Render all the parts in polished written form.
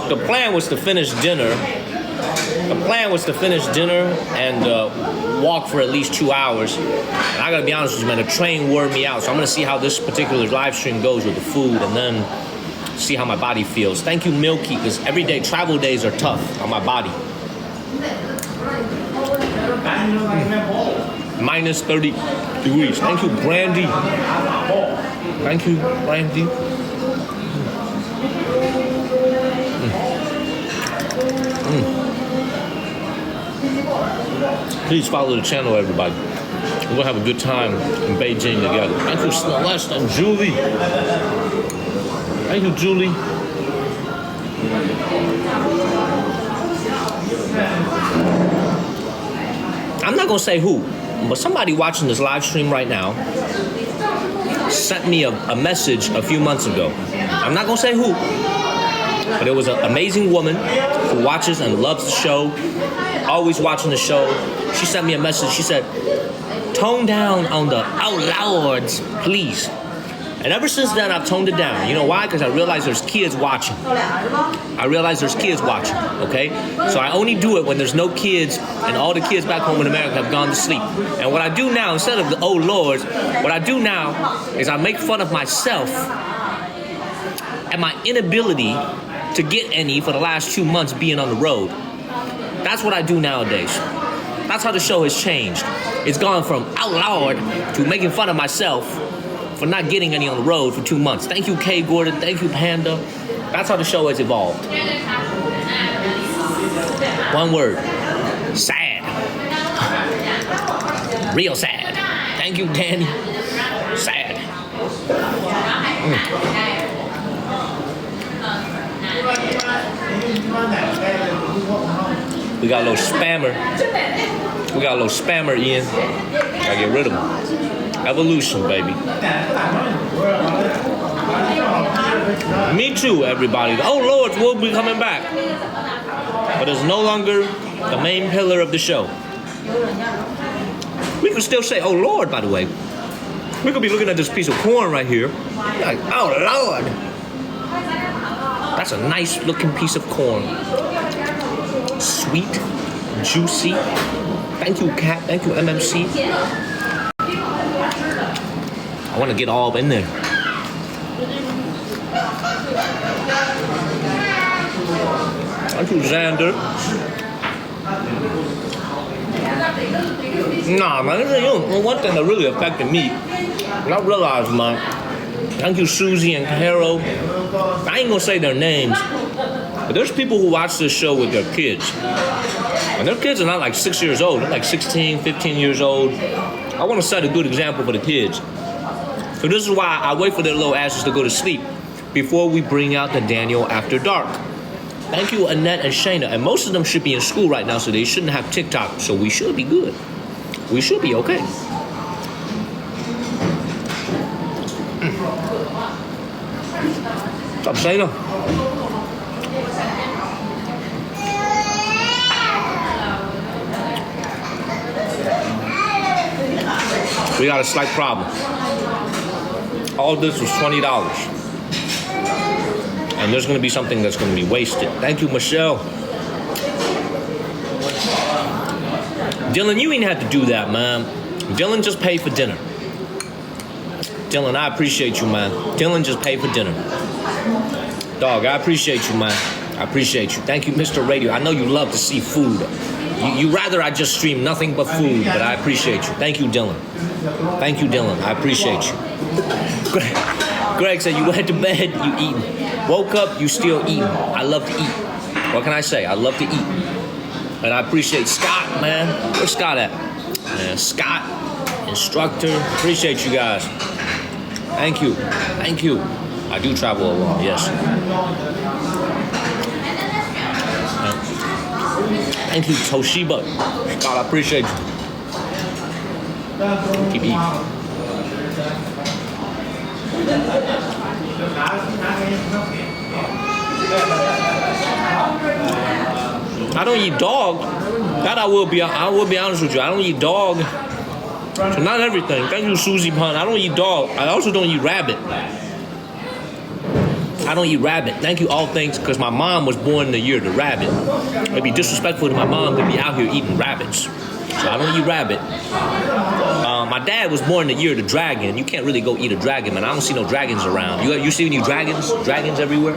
the plan was to finish dinner. The plan was to finish dinner and walk for at least 2 hours. And I gotta be honest with you, man, the train wore me out. So I'm gonna see how this particular live stream goes with the food and then see how my body feels. Thank you, Milky, because every day, travel days are tough on my body. Minus 30 degrees. Thank you, Brandy. Thank you, Brandy. Please follow the channel, everybody. We're gonna have a good time in Beijing together. Thank you, Celeste and Julie. Thank you, Julie. I'm not gonna say who, but somebody watching this live stream right now sent me a message a few months ago. I'm not gonna say who, but it was an amazing woman who watches and loves the show, always watching the show. She sent me a message. She said, tone down on the out louds, please. And ever since then, I've toned it down. You know why? Because I realize there's kids watching. Okay? So I only do it when there's no kids and all the kids back home in America have gone to sleep. And what I do now, instead of the oh lords, what I do now is I make fun of myself and my inability to get any for the last 2 months being on the road. That's what I do nowadays. That's how the show has changed. It's gone from out loud to making fun of myself for not getting any on the road for 2 months. Thank you, Kay Gordon. Thank you, Panda. That's how the show has evolved. One word. Sad. Real sad. Thank you, Danny. Sad. We got a little spammer. Ian. Gotta get rid of him. Evolution, baby. Me too, everybody. The oh lords will be coming back. But it's no longer the main pillar of the show. We can still say oh lord, by the way. We could be looking at this piece of corn right here. Like, oh lord. That's a nice looking piece of corn. Sweet, juicy. Thank you, Kat. Thank you, MMC. I want to get all in there. Thank you, Xander. Nah, man, one thing that really affected me, and I realized, man, thank you, Susie and Carol. I ain't gonna say their names, but there's people who watch this show with their kids. And their kids are not like 6 years old, they're like 16, 15 years old. I want to set a good example for the kids. So this is why I wait for their little asses to go to sleep before we bring out the Daniel After Dark. Thank you, Annette and Shayna. And most of them should be in school right now, so they shouldn't have TikTok. So we should be good. We should be okay. What's up, Shayna? We got a slight problem. All this was $20. And there's gonna be something that's gonna be wasted. Thank you, Michelle. Dylan, you ain't had to do that, man. Dylan just paid for dinner. Dylan, I appreciate you, man. Dylan just paid for dinner. Dog, I appreciate you, man. I appreciate you. Thank you, Mr. Radio. I know you love to see food. You rather I just stream nothing but food, but I appreciate you. Thank you, Dylan. Thank you, Dylan. I appreciate you. Greg said you went to bed, you eating. Woke up, you still eating. I love to eat. What can I say? I love to eat. And I appreciate Scott, man. Where's Scott at? Man, Scott, instructor. Appreciate you guys. Thank you. Thank you. I do travel a lot, yes. Thank you, Toshiba. God, I appreciate you. Keep eating. I don't eat dog. That I will be honest with you. I don't eat dog. So not everything. Thank you, Susie Pun. I don't eat dog. I also don't eat rabbit. I I don't eat rabbit. Thank you, all things, because my mom was born in the year of the rabbit. It'd be disrespectful to my mom to be out here eating rabbits. So I don't eat rabbit. My dad was born in the year of the dragon. You can't really go eat a dragon, man. I don't see no dragons around. You see any dragons? Dragons everywhere?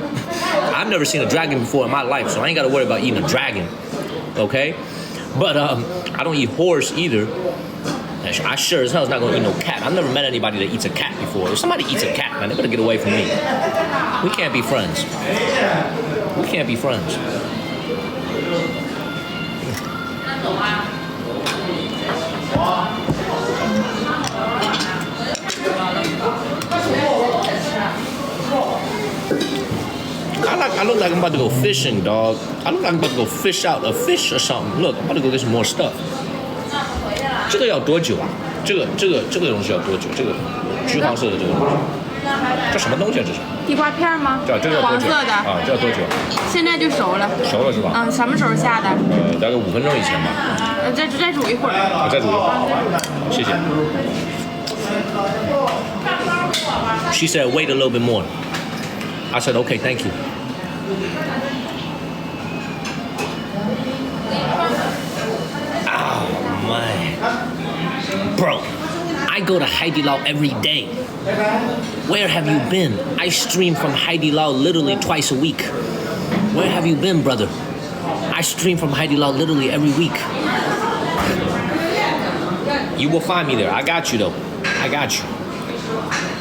I've never seen a dragon before in my life, so I ain't got to worry about eating a dragon. Okay? But I don't eat horse either. I sure as hell is not gonna eat no cat. I've never met anybody that eats a cat before. If somebody eats a cat, man, they better get away from me. We can't be friends. We can't be friends. I look like I'm about to go fishing, dog. I look like I'm about to go fish out a fish or something. Look, I'm about to go get some more stuff. 这个要多久啊？这个东西要多久？这个橘黄色的这个东西，这什么东西啊？这是地瓜片吗？这要多久？黄色的啊，这要多久？现在就熟了。熟了是吧？嗯，什么时候下的？大概5分钟以前吧。再煮一会儿。我再煮一会儿。谢谢。She said, "Wait a little bit more." I said, "Okay, thank you." Oh my, bro. I go to Haidilao every day. Where have you been? I stream from Haidilao literally twice a week. Where have you been, brother? I stream from Haidilao literally every week. You will find me there. I got you, though. I got you.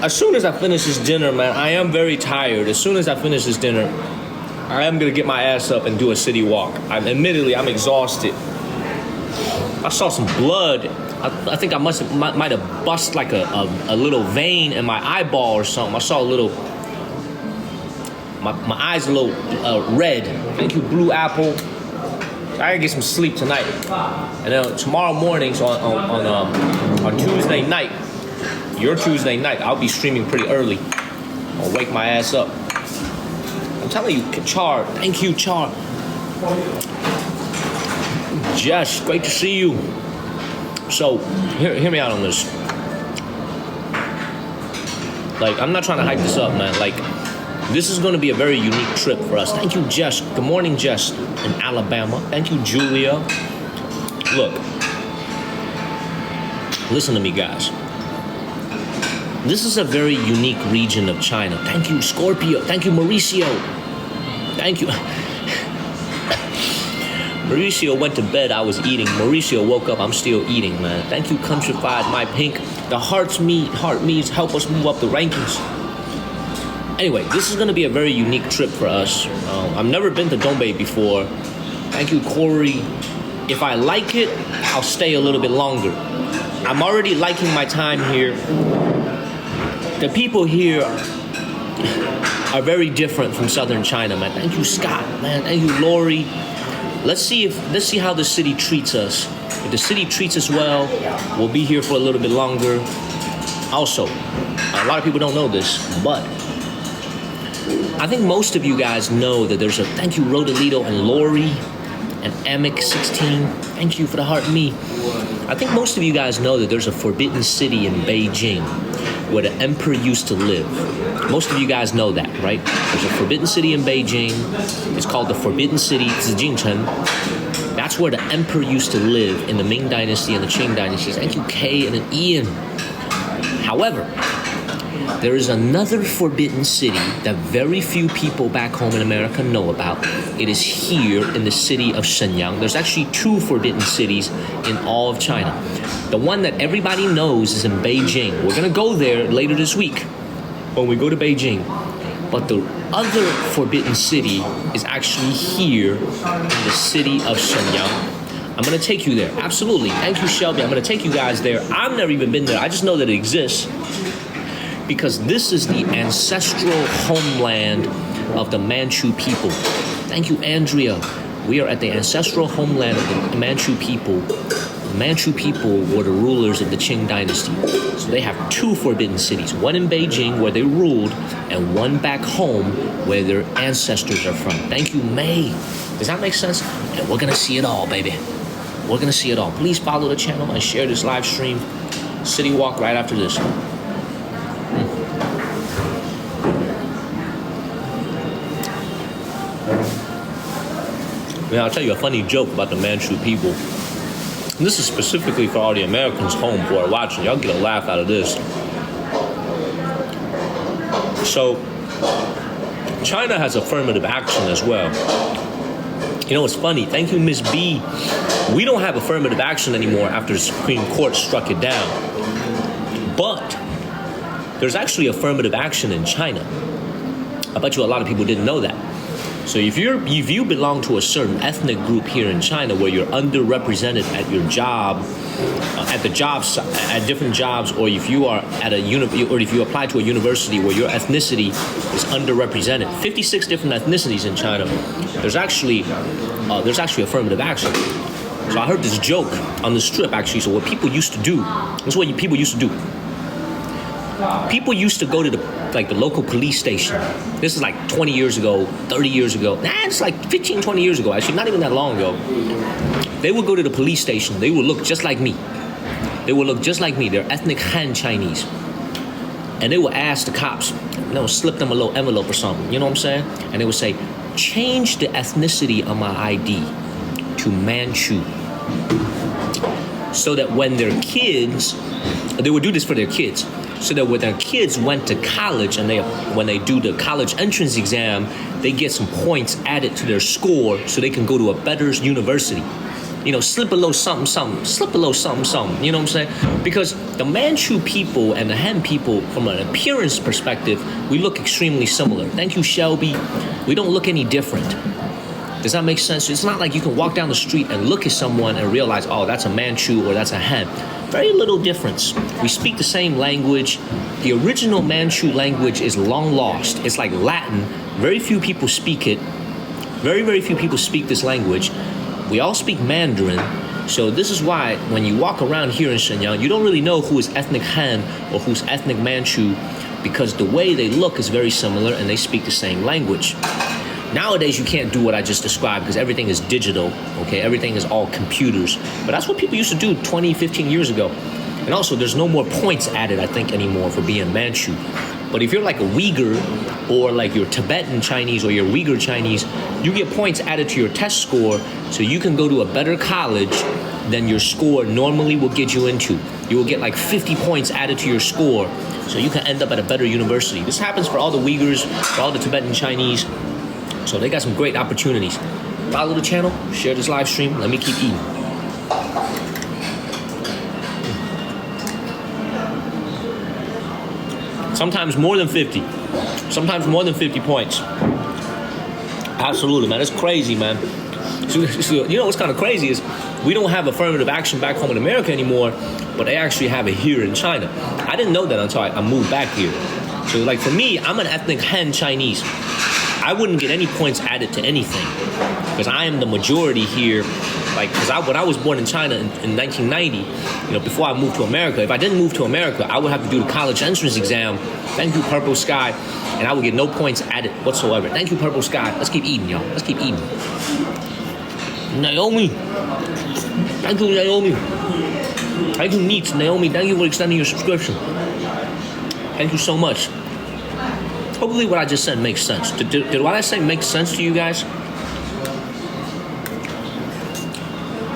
As soon as I finish this dinner, man, I am very tired. As soon as I finish this dinner, I am going to get my ass up and do a city walk. Admittedly, I'm exhausted. I saw some blood. I think I might have bust like a little vein in my eyeball or something. I saw a little, my eyes a little red. Thank you, Blue Apple. I gotta get some sleep tonight. And then tomorrow morning, so on Tuesday night, your Tuesday night, I'll be streaming pretty early. I'll wake my ass up. I'm telling you, Char, thank you, Char. Jess, great to see you. So, hear me out on this. Like, I'm not trying to hype this up, man. Like, this is going to be a very unique trip for us. Thank you, Jess. Good morning, Jess in Alabama. Thank you, Julia. Look, listen to me, guys. This is a very unique region of China. Thank you, Scorpio. Thank you, Mauricio. Thank you. Mauricio went to bed, I was eating. Mauricio woke up, I'm still eating, man. Thank you, Countrified, My Pink. The heart meets help us move up the rankings. Anyway, this is gonna be a very unique trip for us. I've never been to Dongbei before. Thank you, Corey. If I like it, I'll stay a little bit longer. I'm already liking my time here. The people here are very different from southern China, man. Thank you, Scott, man. Thank you, Lori. Let's see how the city treats us. If the city treats us well, we'll be here for a little bit longer. Also, a lot of people don't know this, but I think most of you guys know that there's a thank you, Rodolito and Lori and Amic16. Thank you for the heart me. I think most of you guys know that there's a forbidden city in Beijing where the emperor used to live. Most of you guys know that, right? There's a forbidden city in Beijing. It's called the Forbidden City, Zijingchen. That's where the emperor used to live in the Ming Dynasty and the Qing Dynasties. Thank you, Kay and an Ian. However, there is another forbidden city that very few people back home in America know about. It is here in the city of Shenyang. There's actually 2 forbidden cities in all of China. The one that everybody knows is in Beijing. We're gonna go there later this week when we go to Beijing. But the other forbidden city is actually here in the city of Shenyang. I'm gonna take you there, absolutely. Thank you, Shelby. I'm gonna take you guys there. I've never even been there. I just know that it exists because this is the ancestral homeland of the Manchu people. Thank you, Andrea. We are at the ancestral homeland of the Manchu people. The Manchu people were the rulers of the Qing dynasty. So they have 2 forbidden cities, one in Beijing where they ruled and one back home where their ancestors are from. Thank you, May. Does that make sense? And we're gonna see it all, baby. We're gonna see it all. Please follow the channel and share this live stream. City walk right after this. Yeah, I'll tell you a funny joke about the Manchu people. And this is specifically for all the Americans home who are watching. Y'all get a laugh out of this. So, China has affirmative action as well. You know, it's funny. Thank you, Miss B. We don't have affirmative action anymore after the Supreme Court struck it down. But there's actually affirmative action in China. I bet you a lot of people didn't know that. So if you belong to a certain ethnic group here in China where you're underrepresented at your job, at different jobs, or if you are at or if you apply to a university where your ethnicity is underrepresented, 56 different ethnicities in China, there's actually affirmative action. So I heard this joke on the strip actually. So what people used to do, this is what people used to do. People used to go to the local police station. This is like 20 years ago, 30 years ago. It's like 15, 20 years ago, actually, not even that long ago. They would go to the police station. They would look just like me. They're ethnic Han Chinese. And they would ask the cops, they would slip them a little envelope or something, you know what I'm saying? And they would say, change the ethnicity on my ID to Manchu. So that when their kids, they would do this for their kids, so that when their kids went to college and when they do the college entrance exam, they get some points added to their score so they can go to a better university. You know, slip a little something, slip a little something, you know what I'm saying? Because the Manchu people and the Han people, from an appearance perspective, we look extremely similar. Thank you, Shelby. We don't look any different. Does that make sense? It's not like you can walk down the street and look at someone and realize, oh, that's a Manchu or that's a Han. Very little difference. We speak the same language. The original Manchu language is long lost. It's like Latin. Very few people speak it. Very, very few people speak this language. We all speak Mandarin. So this is why when you walk around here in Shenyang, you don't really know who is ethnic Han or who's ethnic Manchu, because the way they look is very similar and they speak the same language. Nowadays, you can't do what I just described because everything is digital, okay? Everything is all computers. But that's what people used to do 20, 15 years ago. And also, there's no more points added, I think, anymore for being Manchu. But if you're like a Uyghur or like you're Tibetan Chinese or you're Uyghur Chinese, you get points added to your test score so you can go to a better college than your score normally will get you into. You will get like 50 points added to your score so you can end up at a better university. This happens for all the Uyghurs, for all the Tibetan Chinese. So they got some great opportunities. Follow the channel, share this live stream, let me keep eating. Sometimes more than 50. Sometimes more than 50 points. Absolutely, man. It's crazy, man. So, you know what's kind of crazy is we don't have affirmative action back home in America anymore, but they actually have it here in China. I didn't know that until I moved back here. So like for me, I'm an ethnic Han Chinese. I wouldn't get any points added to anything because I am the majority here. Like, because when I was born in China in 1990, you know, before I moved to America, if I didn't move to America, I would have to do the college entrance exam. Thank you, Purple Sky, and I would get no points added whatsoever. Thank you, Purple Sky. Let's keep eating, y'all. Let's keep eating. Naomi. Thank you, Naomi. Thank you, Neat. Naomi, thank you for extending your subscription. Thank you so much. Hopefully what I just said makes sense. Did what I say make sense to you guys?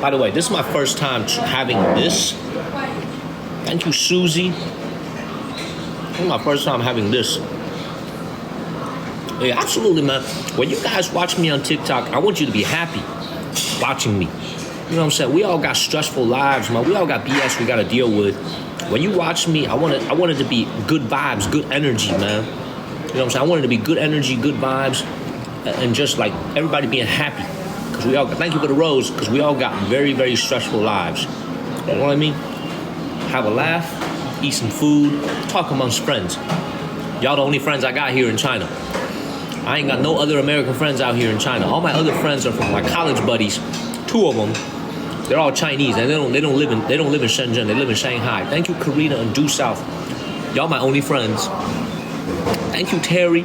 By the way, this is my first time having this. Thank you, Susie. This is my first time having this. Yeah, absolutely, man. When you guys watch me on TikTok, I want you to be happy watching me. You know what I'm saying? We all got stressful lives, man. We all got BS we got to deal with. When you watch me, I want it to be good vibes, good energy, man. You know what I'm saying? I want it to be good energy, good vibes, and just like everybody being happy. Because we all, thank you for the rose, because we all got very, very stressful lives. You know what I mean? Have a laugh, eat some food, talk amongst friends. Y'all the only friends I got here in China. I ain't got no other American friends out here in China. All my other friends are from my college buddies. 2 of them, they're all Chinese, and they don't live in Shenzhen. They live in Shanghai. Thank you, Karina and Due South. Y'all my only friends. Thank you, Terry.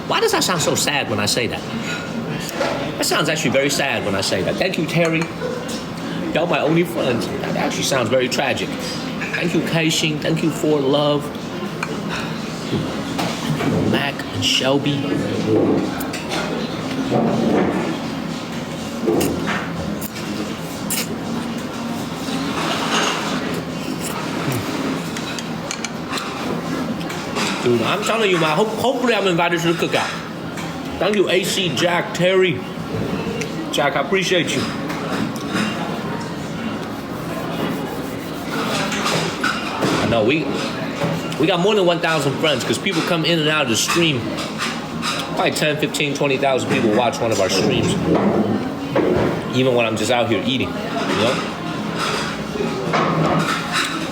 Why does that sound so sad when I say that? That sounds actually very sad when I say that. Thank you, Terry. Y'all my only friends. That actually sounds very tragic. Thank you, Kaixing. Thank you for love. Thank you, Mac and Shelby. Dude, I'm telling you, man. Hopefully, I'm invited to the cookout. Thank you, AC, Jack, Terry. Jack, I appreciate you. I know we got more than 1,000 friends because people come in and out of the stream. Probably 10, 15, 20,000 people watch one of our streams. Even when I'm just out here eating, you know?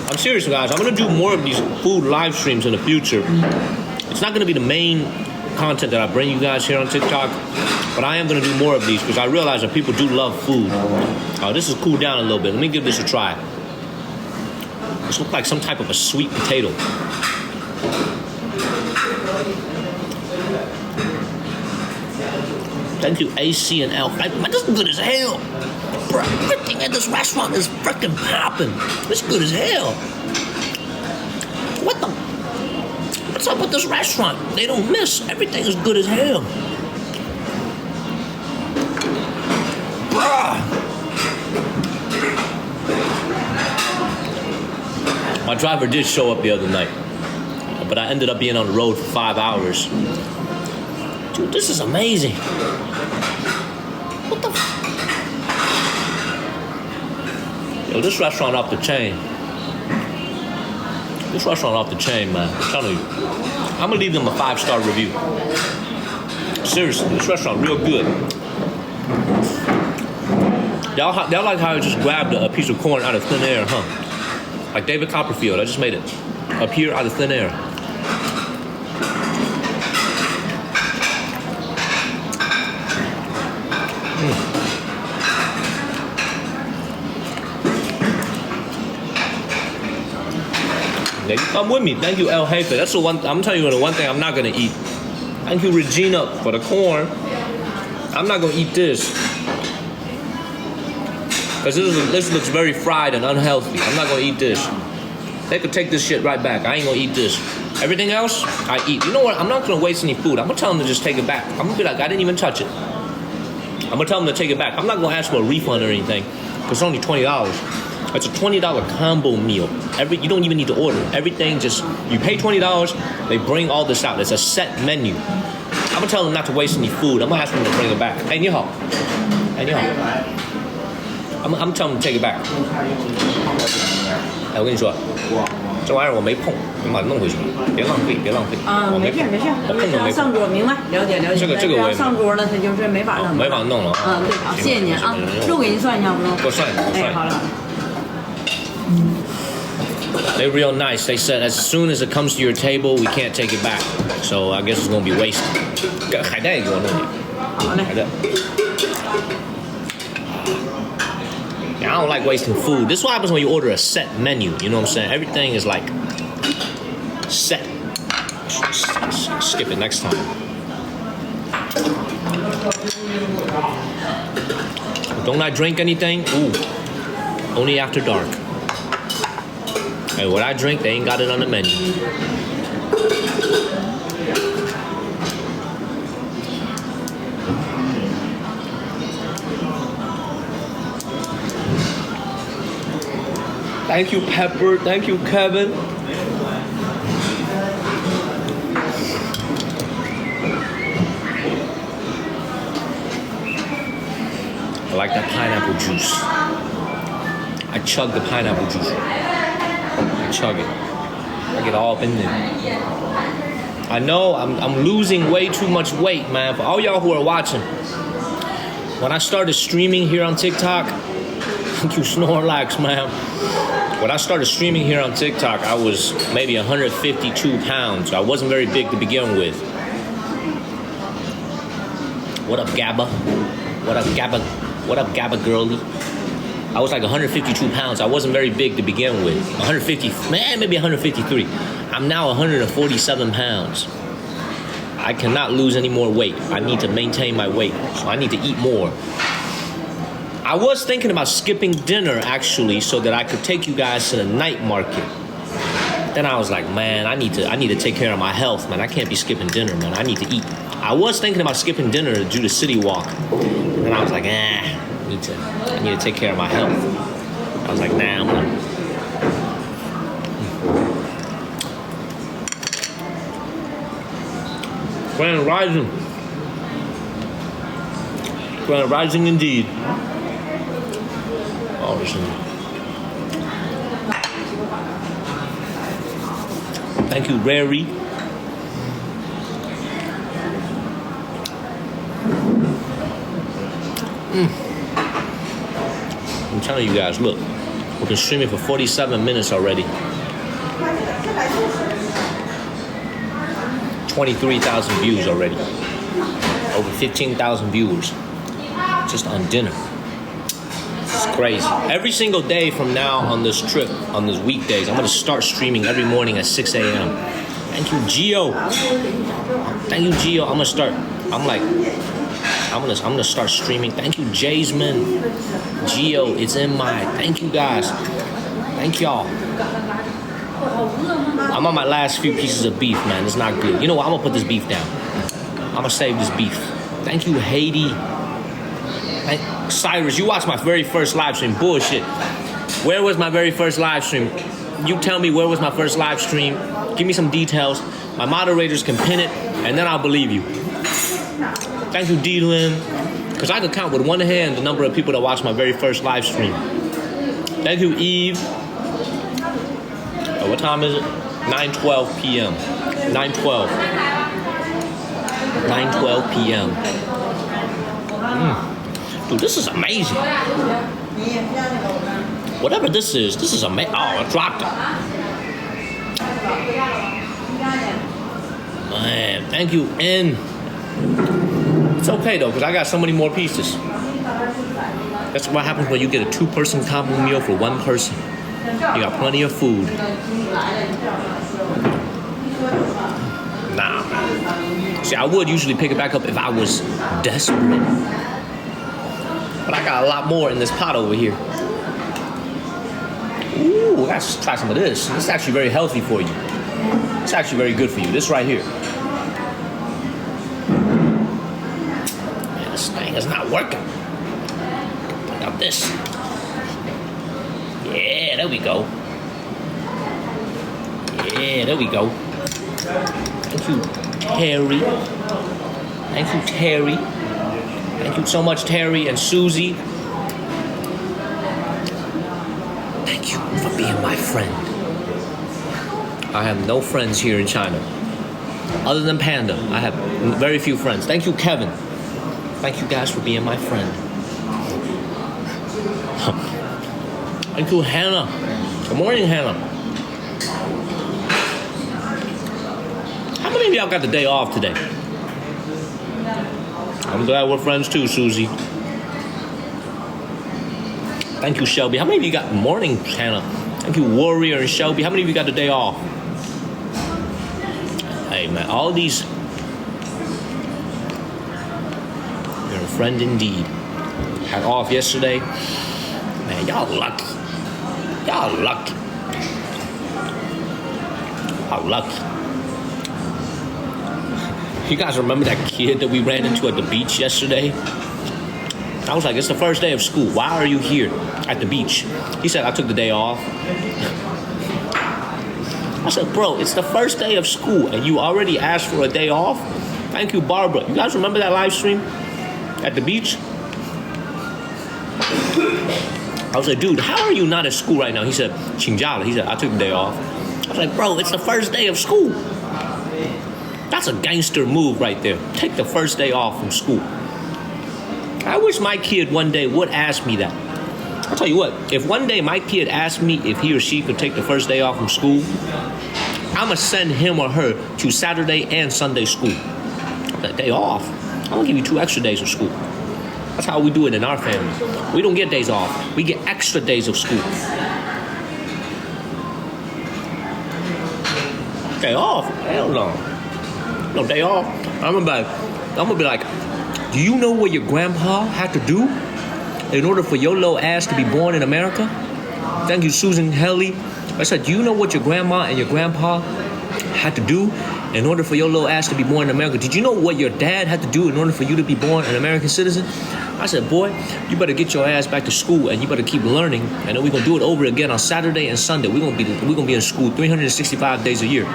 I'm serious, guys. I'm gonna do more of these food live streams in the future. It's not gonna be the main content that I bring you guys here on TikTok, but I am gonna do more of these because I realize that people do love food. This has cooled down a little bit. Let me give this a try. This looks like some type of a sweet potato. Thank you, AC and L. Man, this is good as hell. Bro, everything at this restaurant is freaking popping. It's good as hell. What the? What's up with this restaurant? They don't miss. Everything is good as hell. Bruh. My driver did show up the other night, but I ended up being on the road for 5 hours. Dude, this is amazing. What the f? Yo, this restaurant off the chain. This restaurant off the chain, man. I'm telling you. I'm gonna leave them a 5-star review. Seriously, this restaurant real good. Y'all like how I just grabbed a piece of corn out of thin air, huh? Like David Copperfield, I just made it appear out of thin air. Yeah, you come with me. Thank you, El Jefe. That's the one. I'm telling you the one thing I'm not gonna eat. Thank you, Regina, for the corn. I'm not gonna eat this because this looks very fried and unhealthy. I'm not gonna eat this. They could take this shit right back. I ain't gonna eat this. Everything else, I eat. You know what? I'm not gonna waste any food. I'm gonna tell them to just take it back. I'm gonna be like, I didn't even touch it. I'm gonna tell them to take it back. I'm not gonna ask for a refund or anything because it's only $20. It's a $20 combo meal. You don't even need to order. Everything just, you pay $20, they bring all this out. It's a set menu. I'm gonna tell them not to waste any food. I'm gonna ask them to bring it back. Hey, 你好. Hey, 你好. I'm telling them to take it back. 哎，我跟你说，这玩意儿我没碰，你把它弄回去，别浪费，别浪费。我没碰，我碰都没碰。上桌，明白？了解了解。这个我也上桌了，它就是没法弄。没法弄了啊。对，好，谢谢您啊。肉给您算一下不？给我算一下，哎，好了。They're real nice. They said as soon as it comes to your table, we can't take it back. So I guess it's gonna be wasted. 海带也给我弄点。好嘞。海带。I don't like wasting food. This is what happens when you order a set menu. You know what I'm saying? Everything is like set. Skip it next time. Don't I drink anything? Ooh. Only after dark. Hey, what I drink, they ain't got it on the menu. Thank you, Pepper. Thank you, Kevin. I like that pineapple juice. I chug the pineapple juice. I chug it. I get all up in there. I know I'm losing way too much weight, man. For all y'all who are watching, when I started streaming here on TikTok, thank you, Snorlax, man. When I started streaming here on TikTok, I was maybe 152 pounds. I wasn't very big to begin with. What up, Gabba? What up, Gabba? What up, Gabba girlie? I was like 152 pounds. I wasn't very big to begin with. 150, man, maybe 153. I'm now 147 pounds. I cannot lose any more weight. I need to maintain my weight, so I need to eat more. I was thinking about skipping dinner, actually, so that I could take you guys to the night market. Then I was like, man, I need to take care of my health, man. I can't be skipping dinner, man. I need to eat. I was thinking about skipping dinner to do the city walk. And I was like, I need to take care of my health. I was like, nah, I'm gonna. Grand Rising. Grand Rising indeed. Oh, listen. Thank you, Rary. I'm telling you guys, look, we've been streaming for 47 minutes already. 23,000 views already. Over 15,000 viewers just on dinner. It's crazy. Every single day from now on this trip, on these weekdays, I'm gonna start streaming every morning at 6 a.m. Thank you, Gio. Thank you, Gio. I'm gonna start streaming. Thank you, Jasmine. Gio, it's in my. Thank you guys. Thank y'all. I'm on my last few pieces of beef, man. It's not good. You know what? I'm gonna put this beef down. I'm gonna save this beef. Thank you, Haiti. Cyrus, you watched my very first live stream. Bullshit. Where was my very first live stream? You tell me where was my first live stream. Give me some details. My moderators can pin it, and then I'll believe you. Thank you, D-Lin. Because I could count with one hand the number of people that watched my very first live stream. Thank you, Eve. What time is it? 9:12 p.m. 9:12. 9:12 p.m. Dude, this is amazing. Whatever this is amazing. Oh, I dropped it. Man, thank you, N. It's okay though, because I got so many more pieces. That's what happens when you get a 2-person combo meal for 1 person. You got plenty of food. Nah, man. See, I would usually pick it back up if I was desperate. But I got a lot more in this pot over here. Ooh, I gotta try some of this. This is actually very healthy for you. It's actually very good for you. This right here. Man, this thing is not working. Pick up this. Yeah, there we go. Yeah, there we go. Thank you, Terry. Thank you, Terry. Thank you so much, Terry and Susie. Thank you for being my friend. I have no friends here in China. Other than Panda, I have very few friends. Thank you, Kevin. Thank you guys for being my friend. Thank you, Hannah. Good morning, Hannah. How many of y'all got the day off today? I'm glad we're friends too, Susie. Thank you, Shelby. How many of you got morning, Hannah? Thank you, Warrior and Shelby. How many of you got the day off? Hey, man, all these. You're a friend indeed. Had off yesterday. Man, y'all lucky. Y'all lucky. Y'all lucky. You guys remember that kid that we ran into at the beach yesterday? I was like, it's the first day of school. Why are you here at the beach? He said, I took the day off. I said, bro, it's the first day of school and you already asked for a day off? Thank you, Barbara. You guys remember that live stream at the beach? I was like, dude, how are you not at school right now? He said, 请假了. He said, I took the day off. I was like, bro, it's the first day of school. That's a gangster move right there. Take the first day off from school. I wish my kid one day would ask me that. I'll tell you what, if one day my kid asked me if he or she could take the first day off from school, I'm going to send him or her to Saturday and Sunday school. That day off. I'm going to give you 2 extra days of school. That's how we do it in our family. We don't get days off. We get extra days of school. Day off? Hell no. No day off. I'm gonna be like, do you know what your grandpa had to do in order for your little ass to be born in America? Thank you, Susan Helly. I said, do you know what your grandma and your grandpa had to do in order for your little ass to be born in America? Did you know what your dad had to do in order for you to be born an American citizen? I said, boy, you better get your ass back to school and you better keep learning, and then we're gonna do it over again on Saturday and Sunday. We're gonna be in school 365 days a year.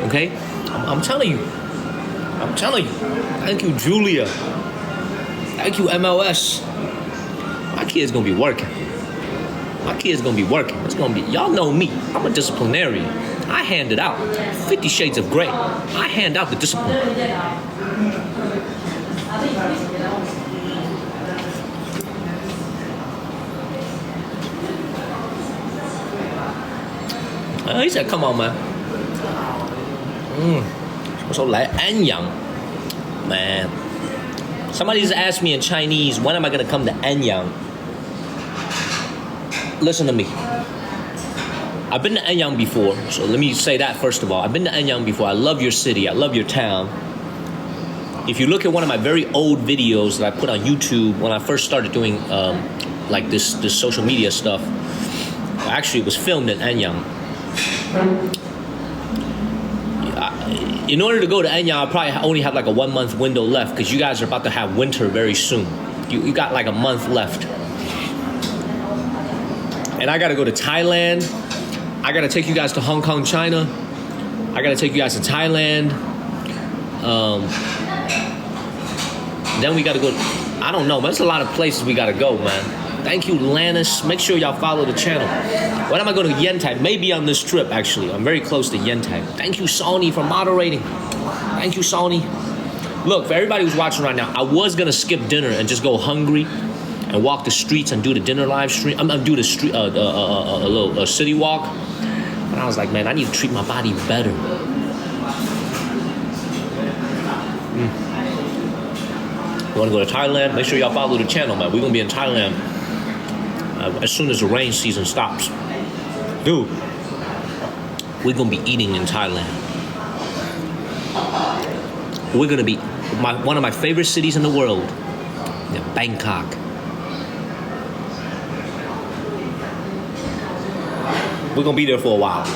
Okay? I'm telling you. I'm telling you. Thank you, Julia. Thank you, MLS. My kid's gonna be working. My kid's gonna be working. It's gonna be, y'all know me. I'm a disciplinarian. I hand it out. 50 Shades of Grey. I hand out the discipline. He said, come on, man. So like Anyang. Man. Somebody just asked me in Chinese, when am I gonna come to Anyang? Listen to me. I've been to Shenyang before, so let me say that first of all. I've been to Shenyang before. I love your city. I love your town. If you look at one of my very old videos that I put on YouTube when I first started doing like this social media stuff, actually it was filmed in Shenyang. In order to go to Shenyang, I probably only have like a 1 month window left because you guys are about to have winter very soon. You got like a month left. And I gotta go to Thailand. I gotta take you guys to Hong Kong, China. I gotta take you guys to Thailand. Then we gotta go, I don't know, but there's a lot of places we gotta go, man. Thank you, Lannis. Make sure y'all follow the channel. When am I going to Yantai? Maybe on this trip, actually. I'm very close to Yantai. Thank you, Sony, for moderating. Thank you, Sony. Look, for everybody who's watching right now, I was gonna skip dinner and just go hungry and walk the streets and do the dinner live stream. I'm do the street, a little city walk. And I was like, man, I need to treat my body better. You wanna go to Thailand? Make sure y'all follow the channel, man. We're gonna be in Thailand as soon as the rain season stops. Dude, we're gonna be eating in Thailand. We're gonna be one of my favorite cities in the world, Bangkok. We're gonna be there for a while.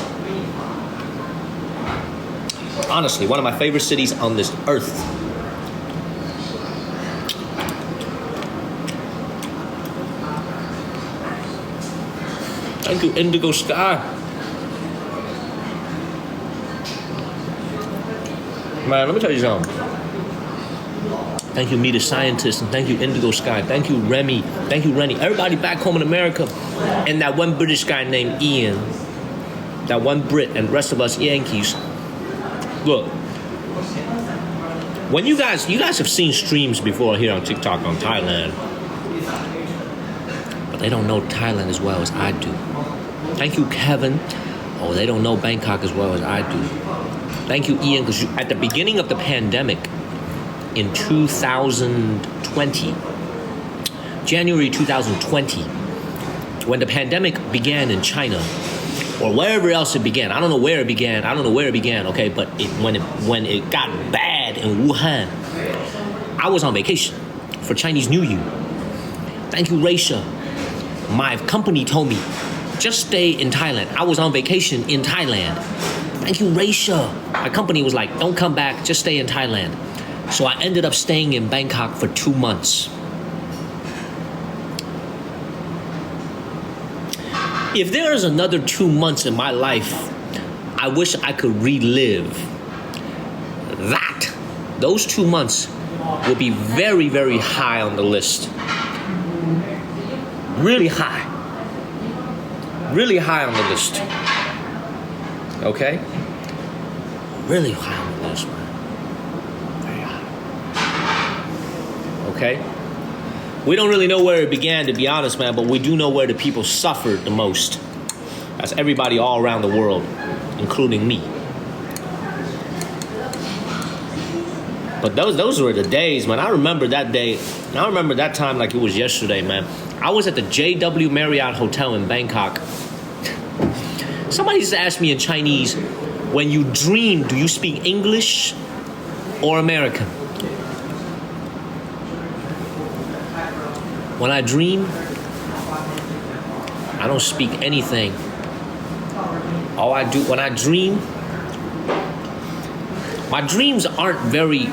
Honestly, one of my favorite cities on this earth. Thank you, Indigo Sky. Man, let me tell you something. Thank you, Me the Scientist, and thank you, Indigo Sky. Thank you, Remy. Thank you, Rennie. Everybody back home in America. And that one British guy named Ian. That one Brit and the rest of us Yankees. Look. When you guys have seen streams before here on TikTok on Thailand. But they don't know Thailand as well as I do. Thank you, Kevin. Oh, they don't know Bangkok as well as I do. Thank you, Ian, because at the beginning of the pandemic, in 2020, January 2020, when the pandemic began in China, or wherever else it began, I don't know where it began, okay, but when it got bad in Wuhan, I was on vacation for Chinese New Year. Thank you, Raisha. My company told me, just stay in Thailand. I was on vacation in Thailand. Thank you, Raisha. My company was like, don't come back, just stay in Thailand. So I ended up staying in Bangkok for 2 months. If there is another 2 months in my life, I wish I could relive that. Those 2 months will be very, very high on the list. Really high. Really high on the list. Okay? Really high on the list, man. Very high. Okay? We don't really know where it began, to be honest, man, but we do know where the people suffered the most. That's everybody all around the world, including me. But those were the days, man. I remember that day. I remember that time like it was yesterday, man. I was at the JW Marriott Hotel in Bangkok. Somebody just asked me in Chinese, when you dream, do you speak English or American? When I dream, I don't speak anything. All I do, when I dream, my dreams aren't very,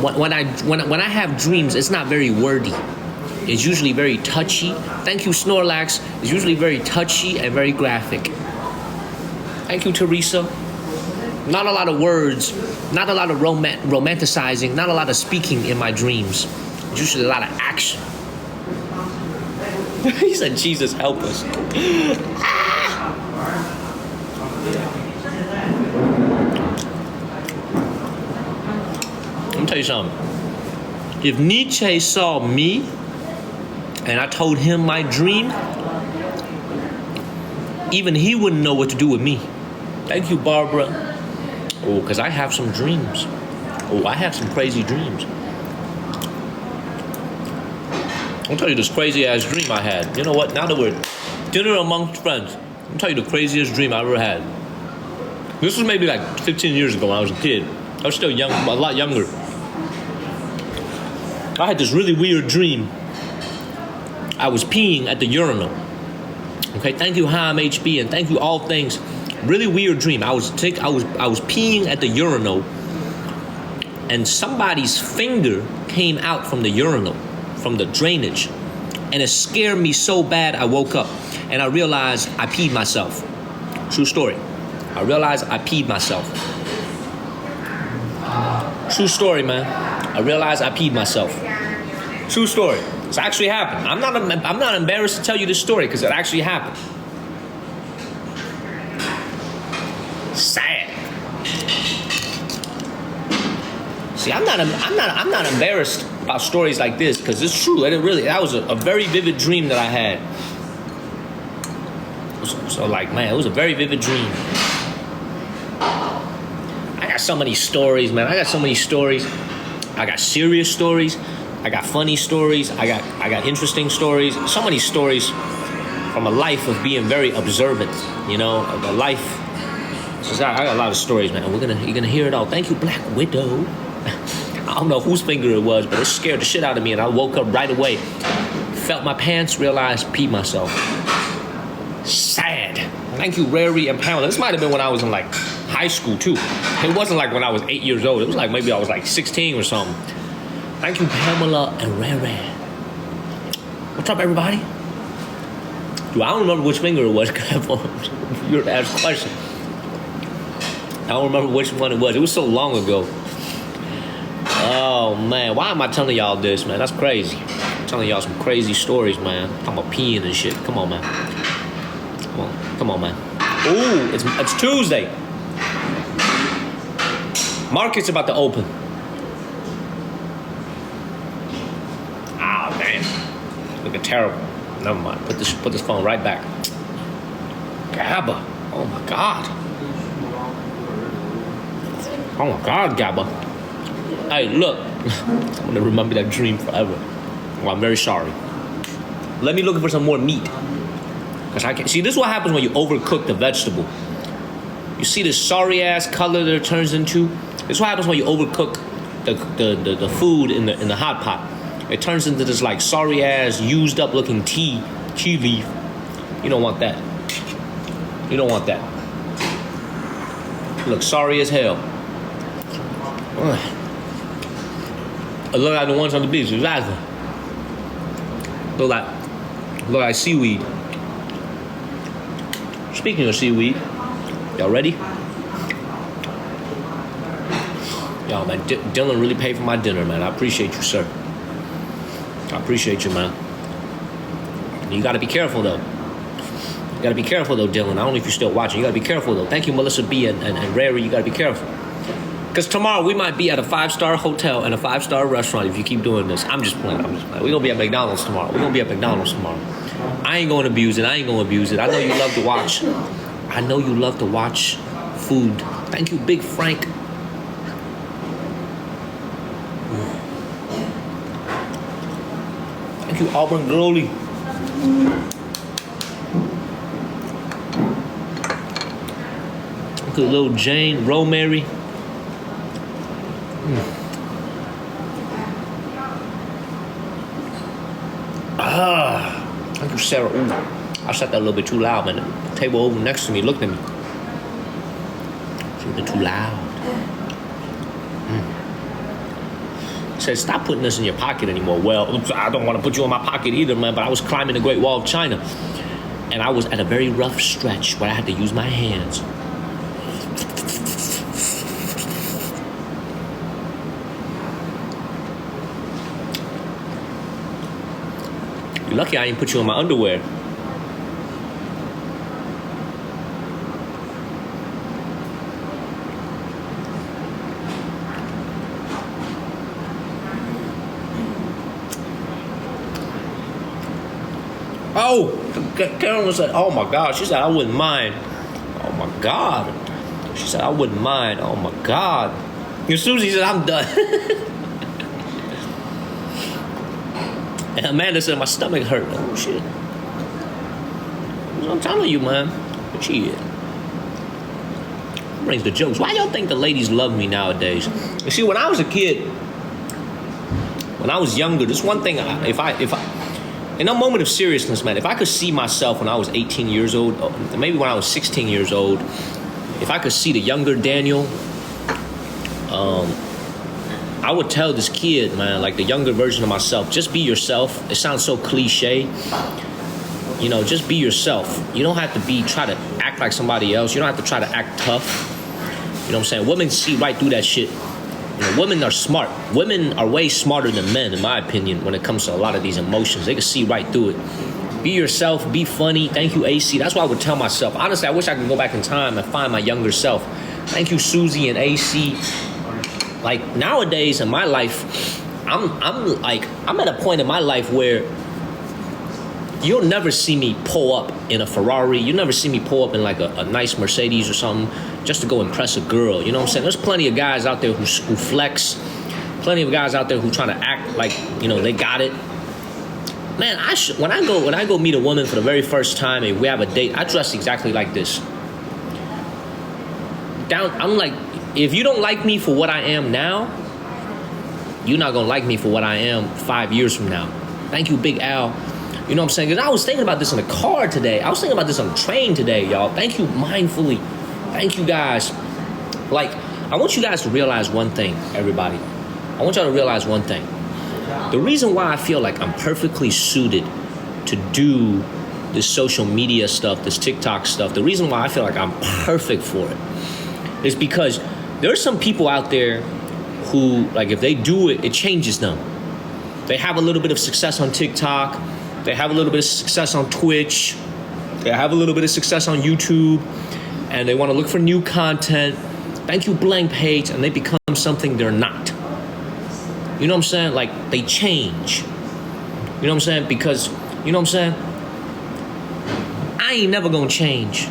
when I have dreams, it's not very wordy. It's usually very touchy. Thank you, Snorlax. It's usually very touchy and very graphic. Thank you, Teresa. Not a lot of words, not a lot of romanticizing, not a lot of speaking in my dreams. Usually a lot of action. He said, Jesus, help us. Let me tell you something. If Nietzsche saw me and I told him my dream, even he wouldn't know what to do with me. Thank you, Barbara. Oh, because I have some dreams. Oh, I have some crazy dreams. I'll tell you this crazy ass dream I had. You know what? Now that we're dinner amongst friends, I'll tell you the craziest dream I ever had. This was maybe like 15 years ago when I was a kid. I was still young, a lot younger. I had this really weird dream. I was peeing at the urinal. Okay, thank you, Ham HB, and thank you, All Things. Really weird dream. I was peeing at the urinal, and somebody's finger came out from the urinal, from the drainage, and it scared me so bad. I woke up and I realized I peed myself. True story. I realized I peed myself. True story, man. I realized I peed myself. True story. It's actually happened. I'm not embarrassed to tell you this story because it actually happened. Sad. See, I'm not embarrassed about stories like this because it's true. That was a very vivid dream that I had. So like, man, it was a very vivid dream. I got so many stories, man. I got so many stories. I got serious stories. I got funny stories. I got interesting stories. So many stories from a life of being very observant. You know, of a life. So I got a lot of stories, man. You're gonna hear it all. Thank you, Black Widow. I don't know whose finger it was, but it scared the shit out of me, and I woke up right away. Felt my pants, realized, peed myself. Sad. Thank you, Rary and Pamela. This might have been when I was in like high school too. It wasn't like when I was 8 years old. It was like maybe I was like 16 or something. Thank you, Pamela and Rary. What's up, everybody? Dude, I don't remember which finger it was. You were to ask a question. I don't remember which one it was. It was so long ago. Oh, man. Why am I telling y'all this, man? That's crazy. I'm telling y'all some crazy stories, man. I'm talking about peeing and shit. Come on, man. Come on, man. Ooh, it's Tuesday. Market's about to open. Ah, damn. Looking terrible. Never mind. Put this phone right back. Gabba. Oh, my God. Oh my God, Gabba. Hey, look. I'm gonna remember that dream forever. Well, I'm very sorry. Let me look for some more meat. Cause I can't see, this is what happens when you overcook the vegetable. You see this sorry ass color that it turns into? This is what happens when you overcook the food in the hot pot. It turns into this like sorry ass used up looking tea leaf. You don't want that. You don't want that. It looks sorry as hell. I look like the ones on the beach, exactly. Look like seaweed. Speaking of seaweed, y'all ready? Y'all, man, Dylan really paid for my dinner, man. I appreciate you, sir. I appreciate you, man. You gotta be careful, though. You gotta be careful, though, Dylan. I don't know if you're still watching. You gotta be careful, though. Thank you, Melissa B. and Rary. You gotta be careful. Because tomorrow we might be at a 5-star hotel and a 5-star restaurant if you keep doing this. I'm just playing. We're going to be at McDonald's tomorrow. I ain't going to abuse it. I know you love to watch. I know you love to watch food. Thank you, Big Frank. Thank you, Auburn Girlie. Look at little Jane, Rosemary. Thank you, Sarah. Ooh, I said that a little bit too loud, man. The table over next to me looked at me. It's a little bit too loud. Said, stop putting this in your pocket anymore. Well, I don't want to put you in my pocket either, man, but I was climbing the Great Wall of China, and I was at a very rough stretch where I had to use my hands. You're lucky I didn't put you in my underwear. Oh, Karen was like, oh my God. She said, I wouldn't mind. Oh my God. She said, I wouldn't mind. Oh my God. And Susie said, I'm done. And Amanda said, my stomach hurt. Oh shit. I'm telling you, man. Shit. Brings the jokes. Why y'all think the ladies love me nowadays? You see, when I was a kid, when I was younger, there's one thing, if I in a moment of seriousness, man, if I could see myself when I was 18 years old, maybe when I was 16 years old, if I could see the younger Daniel, I would tell this kid, man, like the younger version of myself, just be yourself. It sounds so cliche. You know, just be yourself. You don't have to try to act like somebody else. You don't have to try to act tough. You know what I'm saying? Women see right through that shit. You know, women are smart. Women are way smarter than men, in my opinion, when it comes to a lot of these emotions. They can see right through it. Be yourself. Be funny. Thank you, AC. That's what I would tell myself. Honestly, I wish I could go back in time and find my younger self. Thank you, Susie and AC. Like, nowadays in my life, I'm at a point in my life where you'll never see me pull up in a Ferrari. You'll never see me pull up in like a nice Mercedes or something just to go impress a girl. You know what I'm saying? There's plenty of guys out there who flex. Plenty of guys out there who trying to act like, you know, they got it. Man, when I go meet a woman for the very first time and we have a date, I dress exactly like this. I'm like, if you don't like me for what I am now, you're not gonna like me for what I am 5 years from now. Thank you, Big Al. You know what I'm saying? Because I was thinking about this in the car today. I was thinking about this on the train today, y'all. Thank you mindfully. Thank you, guys. Like, I want you guys to realize one thing, everybody. I want y'all to realize one thing. The reason why I feel like I'm perfectly suited to do this social media stuff, this TikTok stuff, the reason why I feel like I'm perfect for it is because there are some people out there who, like, if they do it, it changes them. They have a little bit of success on TikTok. They have a little bit of success on Twitch. They have a little bit of success on YouTube. And they want to look for new content. Thank you, blank page. And they become something they're not. You know what I'm saying? Like, they change. You know what I'm saying? Because, you know what I'm saying? I ain't never gonna change.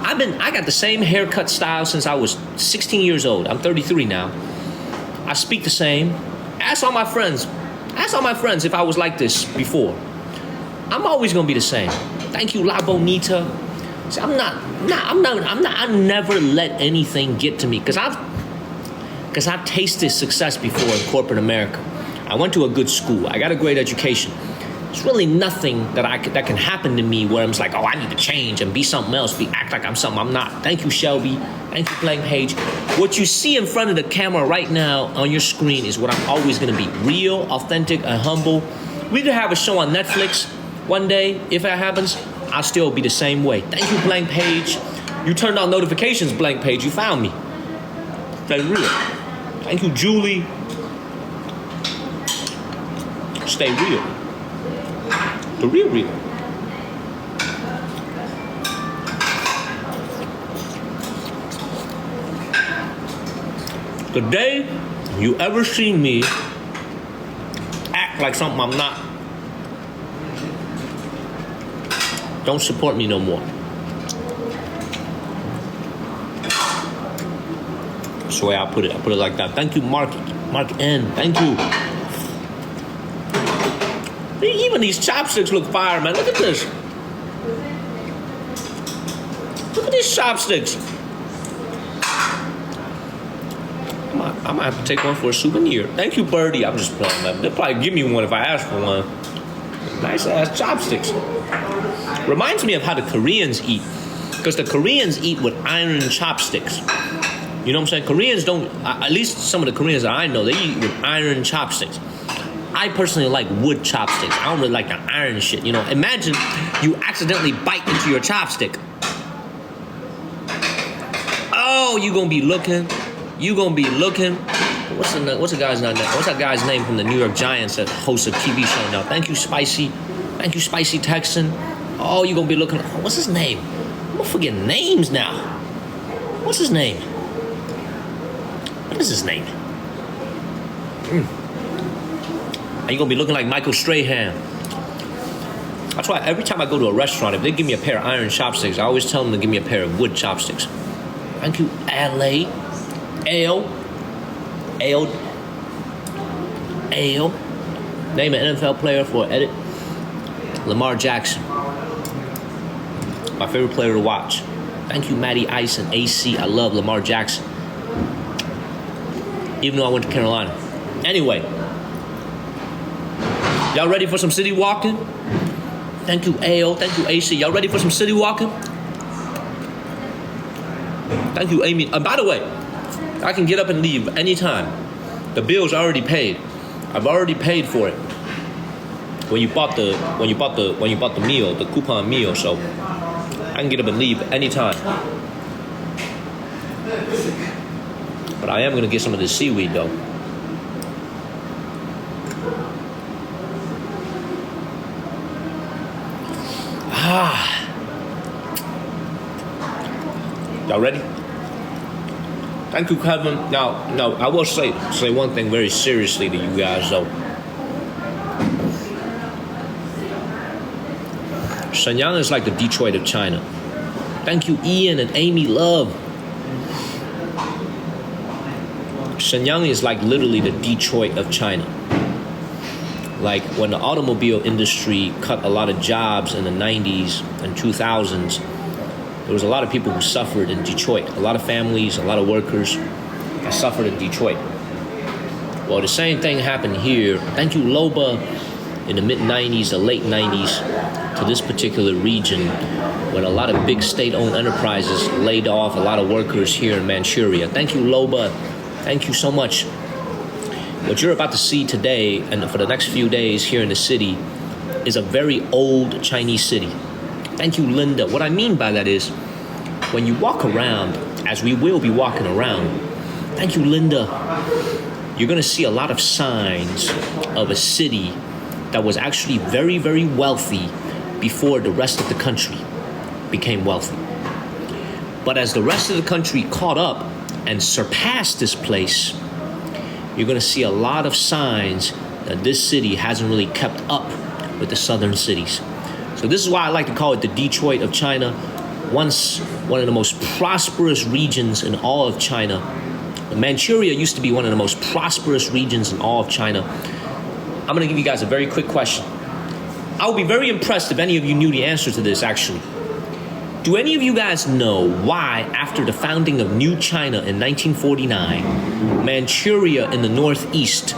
I got the same haircut style since I was 16 years old. I'm 33 now. I speak the same. Ask all my friends if I was like this before. I'm always gonna be the same. Thank you, La Bonita. See, I never let anything get to me because I've tasted success before in corporate America. I went to a good school. I got a great education. There's really nothing that can happen to me where I'm just like, oh, I need to change and be something else, act like I'm something I'm not. Thank you, Shelby. Thank you, Blank Page. What you see in front of the camera right now on your screen is what I'm always gonna be. Real, authentic, and humble. We could have a show on Netflix one day. If it happens, I'll still be the same way. Thank you, Blank Page. You turned on notifications, Blank Page. You found me. Stay real. Thank you, Julie. Stay real. The real. The day you ever see me act like something I'm not, don't support me no more. That's the way I put it. I put it like that. Thank you, Mark N. Thank you. Even these chopsticks look fire, man. Look at this. Look at these chopsticks. I might have to take one for a souvenir. Thank you, Birdie. I'm just playing, man. They'll probably give me one if I ask for one. Nice ass chopsticks. Reminds me of how the Koreans eat. Because the Koreans eat with iron chopsticks. You know what I'm saying? Koreans don't, at least some of the Koreans that I know, they eat with iron chopsticks. I personally like wood chopsticks. I don't really like the iron shit. You know, imagine you accidentally bite into your chopstick. Oh, you gonna be looking. What's the guy's name? What's that guy's name from the New York Giants that hosts a TV show now? Thank you, Spicy. Thank you, Spicy Texan. Oh, you're gonna be looking. What's his name? I'm gonna forget names now. What's his name? What is his name? And you're gonna be looking like Michael Strahan. That's why every time I go to a restaurant, if they give me a pair of iron chopsticks, I always tell them to give me a pair of wood chopsticks. Thank you, LA. Ale. Name an NFL player for edit. Lamar Jackson. My favorite player to watch. Thank you, Matty Ice and AC. I love Lamar Jackson. Even though I went to Carolina. Anyway. Y'all ready for some city walking? Thank you, AO. Thank you, AC. Y'all ready for some city walking? Thank you, Amy. By the way, I can get up and leave anytime. The bill's already paid. I've already paid for it. When you bought the meal, the coupon meal, so I can get up and leave anytime. But I am gonna get some of this seaweed though. Y'all ready? Thank you, Kevin. Now, I will say one thing very seriously to you guys, though. Shenyang is like the Detroit of China. Thank you, Ian and Amy Love. Shenyang is like literally the Detroit of China. Like when the automobile industry cut a lot of jobs in the 90s and 2000s, there was a lot of people who suffered in Detroit. A lot of families, a lot of workers that suffered in Detroit. Well, the same thing happened here. Thank you, Loba, in the mid-90s, the late 90s, to this particular region, when a lot of big state-owned enterprises laid off a lot of workers here in Manchuria. Thank you, Loba. Thank you so much. What you're about to see today and for the next few days here in the city is a very old Chinese city. Thank you, Linda. What I mean by that is, when you walk around, as we will be walking around, thank you, Linda, you're gonna see a lot of signs of a city that was actually very, very wealthy before the rest of the country became wealthy. But as the rest of the country caught up and surpassed this place, you're gonna see a lot of signs that this city hasn't really kept up with the southern cities. So this is why I like to call it the Detroit of China. Once one of the most prosperous regions in all of China. Manchuria used to be one of the most prosperous regions in all of China. I'm gonna give you guys a very quick question. I would be very impressed if any of you knew the answer to this, actually. Do any of you guys know why, after the founding of New China in 1949, Manchuria in the northeast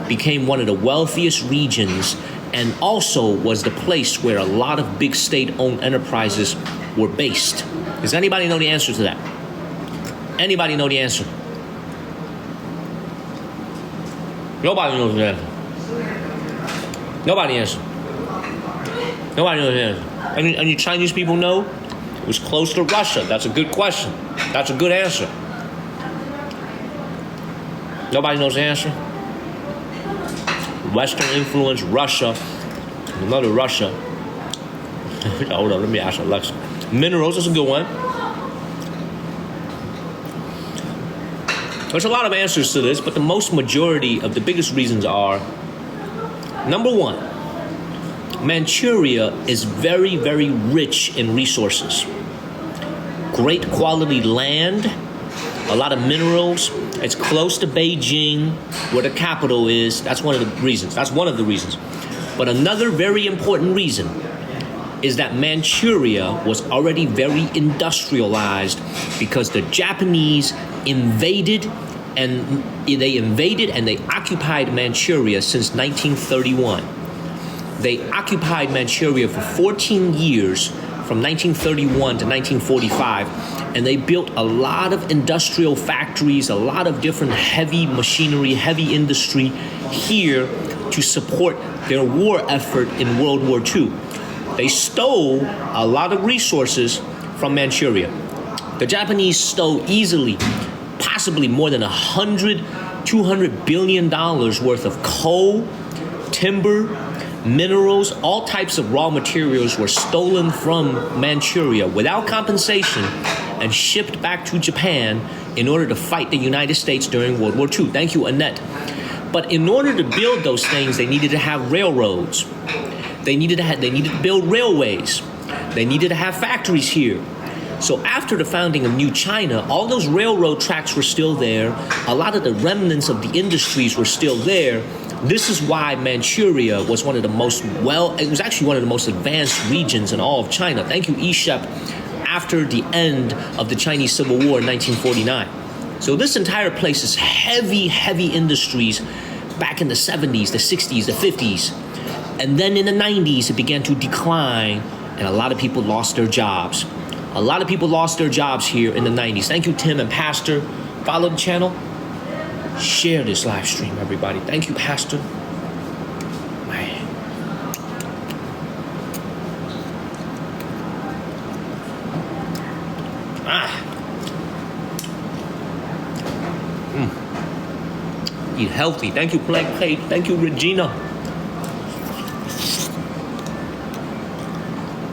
became one of the wealthiest regions and also was the place where a lot of big state-owned enterprises were based? Does anybody know the answer to that? Anybody know the answer? Nobody knows the answer. Nobody answered. Nobody knows the answer. Any Chinese people know? It was close to Russia. That's a good question. That's a good answer. Nobody knows the answer? Western influence, Russia, another Russia. Hold on, let me ask Alexa. Minerals is a good one. There's a lot of answers to this, but the majority of the biggest reasons are, number one, Manchuria is very, very rich in resources. Great quality land, a lot of minerals. It's close to Beijing, where the capital is. That's one of the reasons. But another very important reason is that Manchuria was already very industrialized because the Japanese invaded and they occupied Manchuria since 1931. They occupied Manchuria for 14 years, from 1931 to 1945, and they built a lot of industrial factories, a lot of different heavy machinery, heavy industry here to support their war effort in World War II. They stole a lot of resources from Manchuria. The Japanese stole easily, possibly more than 100 to $200 billion worth of coal, timber, minerals, all types of raw materials were stolen from Manchuria without compensation and shipped back to Japan in order to fight the United States during World War II. Thank you, Annette. But in order to build those things, they needed to have railroads. They needed to build railways. They needed to have factories here. So after the founding of New China, all those railroad tracks were still there. A lot of the remnants of the industries were still there. This is why Manchuria was one of the most it was actually one of the most advanced regions in all of China. Thank you, Ishep, after the end of the Chinese Civil War in 1949. So this entire place is heavy, heavy industries back in the 70s, the 60s, the 50s. And then in the 90s, it began to decline, and a lot of people lost their jobs. A lot of people lost their jobs here in the 90s. Thank you, Tim and Pastor. Follow the channel. Share this live stream, everybody. Thank you, Pastor. Man. Eat healthy. Thank you, Plank Kate. Thank you, Regina.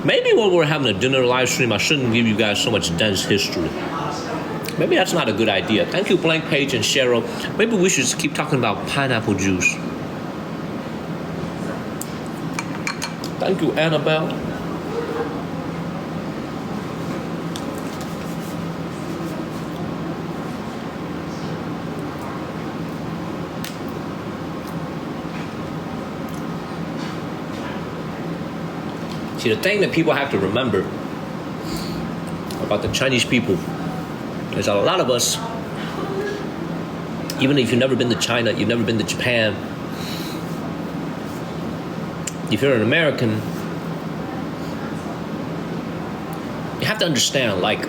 Maybe when we're having a dinner live stream, I shouldn't give you guys so much dense history. Maybe that's not a good idea. Thank you, Blank Page and Cheryl. Maybe we should keep talking about pineapple juice. Thank you, Annabelle. See, the thing that people have to remember about the Chinese people is that a lot of us, even if you've never been to China, you've never been to Japan, if you're an American, you have to understand, like,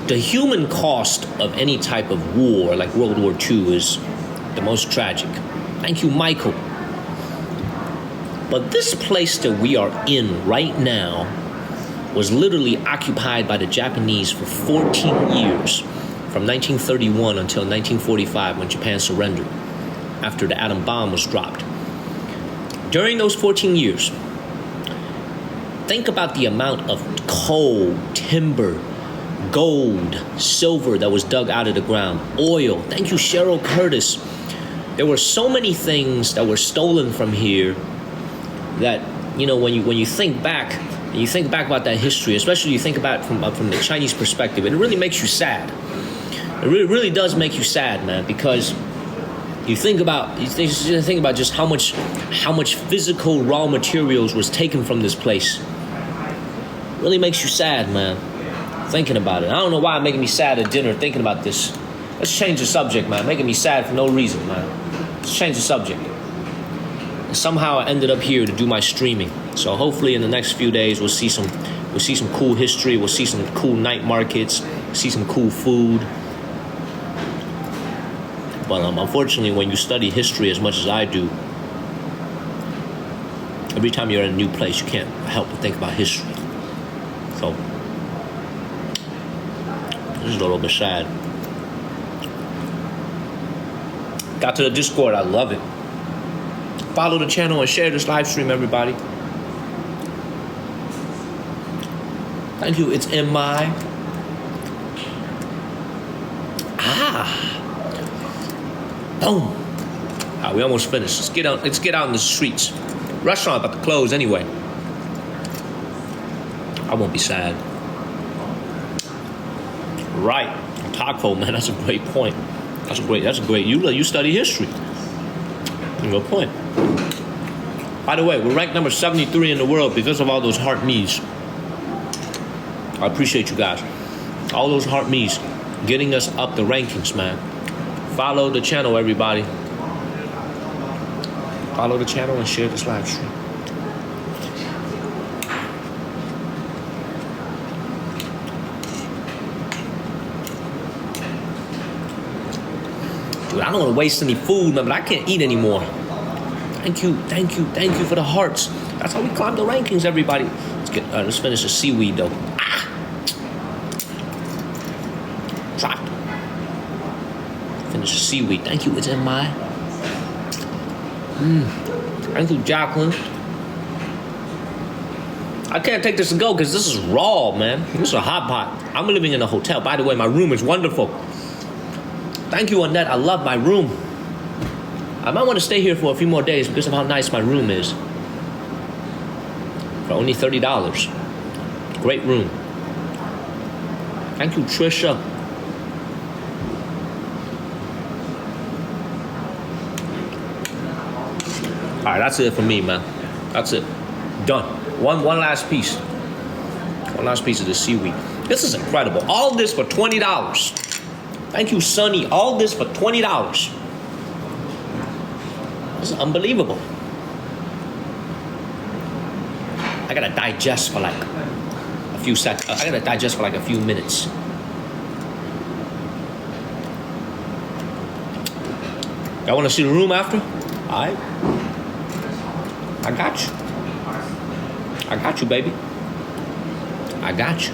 the human cost of any type of war, like World War II, is the most tragic. Thank you, Michael. But this place that we are in right now was literally occupied by the Japanese for 14 years, from 1931 until 1945, when Japan surrendered after the atom bomb was dropped. During those 14 years, think about the amount of coal, timber, gold, silver that was dug out of the ground, oil. Thank you, Cheryl Curtis. There were so many things that were stolen from here that, you know, when you think back, about that history, especially you think about it from the Chinese perspective, it really makes you sad. It really does make you sad, man, because you think about just how much physical raw materials was taken from this place. It really makes you sad, man, thinking about it. I don't know why it's making me sad at dinner thinking about this. Let's change the subject, man. Making me sad for no reason, man. Let's change the subject. And somehow I ended up here to do my streaming. So hopefully in the next few days we'll see some cool history. We'll see some cool night markets. See some cool food. But unfortunately, when you study history as much as I do, every time you're in a new place, you can't help but think about history. So this is a little bit sad. Got to the Discord, I love it. Follow the channel and share this live stream, everybody. Thank you, it's in my... Boom. All right, we almost finished. Let's get out in the streets. Restaurant about to close anyway. I won't be sad. Right. Taco, man, that's a great point. That's great. You study history. Good point. By the way, we're ranked number 73 in the world because of all those heart me's. I appreciate you guys. All those heart me's getting us up the rankings, man. Follow the channel, everybody. Follow the channel and share this live stream. Dude, I don't want to waste any food, man, but I can't eat anymore. Thank you for the hearts. That's how we climb the rankings, everybody. Let's finish the seaweed, though. Finish the seaweed. Thank you, it's in my. Thank you, Jacqueline. I can't take this to go because this is raw, man. This is a hot pot. I'm living in a hotel. By the way, my room is wonderful. Thank you, Annette. I love my room. I might want to stay here for a few more days because of how nice my room is. For only $30. Great room. Thank you, Trisha. All right, that's it for me, man. That's it. Done. One last piece. One last piece of the seaweed. This is incredible. All this for $20. Thank you, Sonny. All this for $20. This is unbelievable. I gotta digest for like a few seconds. I gotta digest for like a few minutes. Y'all wanna see the room after? All right. I got you. I got you, baby. I got you.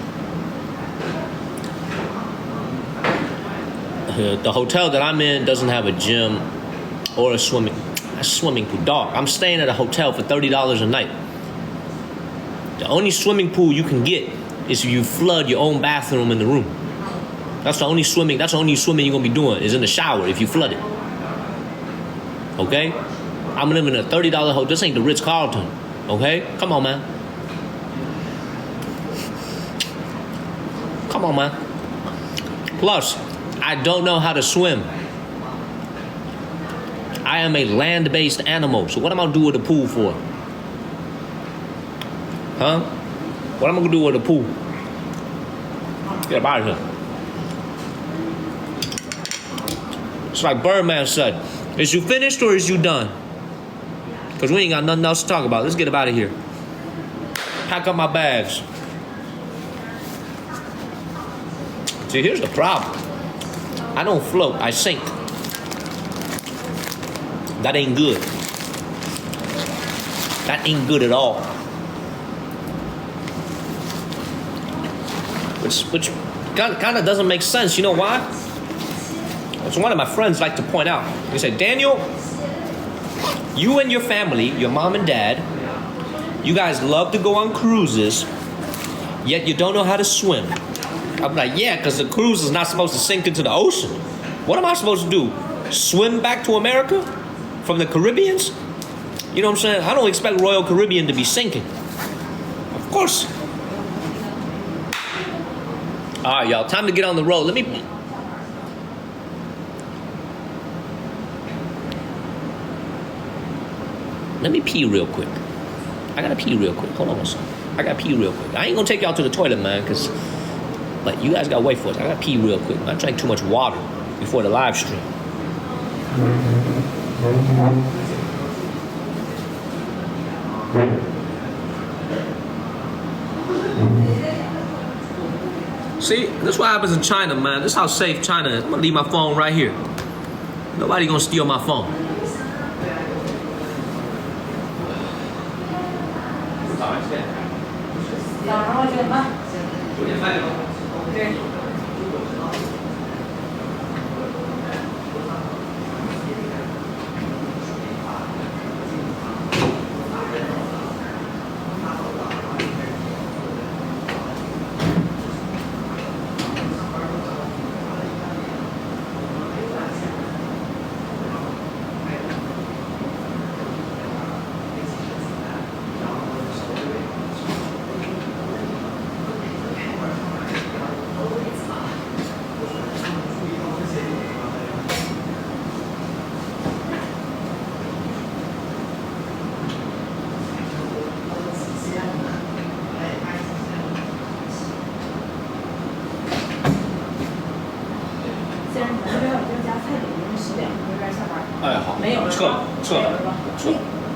The hotel that I'm in doesn't have a gym or a swimming pool. Dog, I'm staying at a hotel for $30 a night. The only swimming pool you can get is if you flood your own bathroom in the room. That's the only swimming you're gonna be doing is in the shower if you flood it. Okay? I'm living in a $30 hotel. This ain't the Ritz-Carlton. Okay? Come on, man. Come on, man. Plus, I don't know how to swim. I am a land-based animal. So what am I gonna do with a pool for? Huh? What am I gonna do with a pool? Get up out of here. It's like Birdman said. Is you finished or is you done? Because we ain't got nothing else to talk about. Let's get up out of here. Pack up my bags. See, here's the problem. I don't float, I sink. That ain't good. That ain't good at all. Which kind of doesn't make sense. You know why? It's one of my friends like to point out. He said, Daniel, you and your family, your mom and dad, you guys love to go on cruises, yet you don't know how to swim. I'm like, yeah, because the cruise is not supposed to sink into the ocean. What am I supposed to do? Swim back to America from the Caribbeans? You know what I'm saying? I don't expect Royal Caribbean to be sinking. Of course. All right, y'all, time to get on the road. Let me pee real quick. I gotta pee real quick. Hold on one second. I gotta pee real quick. I ain't gonna take y'all to the toilet, man, but you guys gotta wait for it. I gotta pee real quick. I drank too much water before the live stream. See, this is what happens in China, man. This is how safe China is. I'm gonna leave my phone right here. Nobody gonna steal my phone.撤了。